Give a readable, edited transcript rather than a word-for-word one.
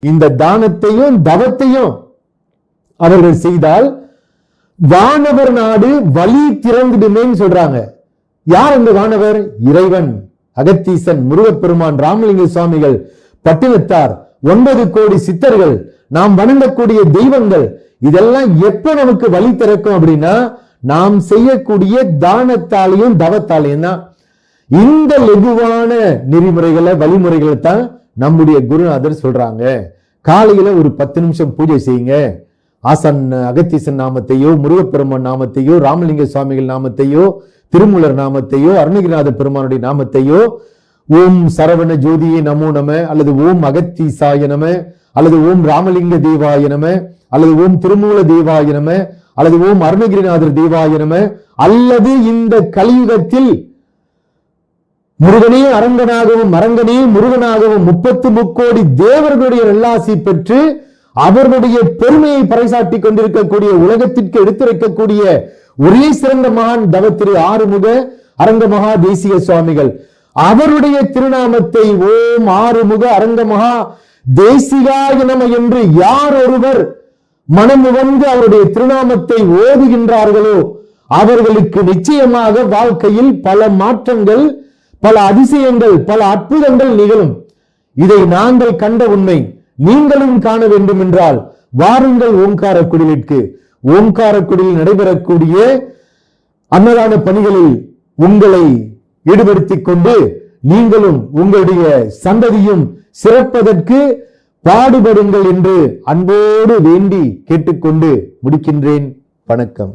இந்த தானத்தையும் தவத்தையும் அவர்கள் செய்தால் வானவர் நாடு வழி திறந்துடுமேன்னு சொல்றாங்க. யார் அந்த வானவர்? இறைவன், அகத்தீசன், முருகப்பெருமான், ராமலிங்க சுவாமிகள், பட்டினத்தார், 9 கோடி சித்தர்கள், நாம் வணங்கக்கூடிய தெய்வங்கள், இதெல்லாம் எப்ப நமக்கு வழி திறக்கும் அப்படின்னா நாம் செய்யக்கூடிய தானத்தாலையும் தவத்தாலையும் தான். இந்த லெகுவான நெறிமுறைகளை வழிமுறைகளை தான் நம்முடைய குருநாதர் சொல்றாங்க. காலையில ஒரு 10 நிமிஷம் பூஜை செய்யுங்க. ஆசான் அகத்தீசன் நாமத்தையோ, முருகப்பெருமான் நாமத்தையோ, ராமலிங்க சுவாமிகள் நாமத்தையோ, திருமூலர் நாமத்தையோ, அருணகிரிநாத பெருமானுடைய நாமத்தையோ, ஓம் சரவண ஜோதியே நமோ நம, அல்லது ஓம் அகத்தீசாய நம, அல்லது ஓம் ராமலிங்க தேவாய நம, அல்லது ஓம் திருமூல தேவாய நம, அல்லது ஓம் அருணகிரிநாதர் தேவாய நம, அல்லது இந்த கலியுகத்தில் முருகனே அரங்கனாகவும் அரங்கனே முருகனாகவும் 30 முக்கோடி தேவர்களுடைய நல்லாசி பெற்று அவர்களுடைய பெருமையை பறைசாட்டி கொண்டிருக்கக்கூடிய, உலகத்திற்கு எடுத்துரைக்கக்கூடிய ஒரே சிறந்த மகான் தவத்திரு ஆறுமுக அரங்க மகா தேசிக சுவாமிகள், அவருடைய திருநாமத்தை ஓம் ஆறுமுக அரங்க மகா தேசிகாய நம என்று யார் ஒருவர் மனமுவந்து அவருடைய திருநாமத்தை ஓதுகின்றார்களோ அவர்களுக்கு நிச்சயமாக வாழ்க்கையில் பல மாற்றங்கள், பல அதிசயங்கள், பல அற்புதங்கள் நிகழும். இதை நாங்கள் கண்ட உண்மை. நீங்களும் காண வேண்டும் என்றால் வாருங்கள் ஓங்காரக்குடிலுக்கு. ஓங்காரக்குடியில் நடைபெறக்கூடிய அன்னதான பணிகளில் உங்களை ஈடுபடுத்திக் கொண்டு நீங்களும் உங்களுடைய சந்ததியும் சிறப்பதற்கு பாடுபடுங்கள் என்று அன்போடு வேண்டி கேட்டுக்கொண்டு முடிக்கின்றேன். வணக்கம்.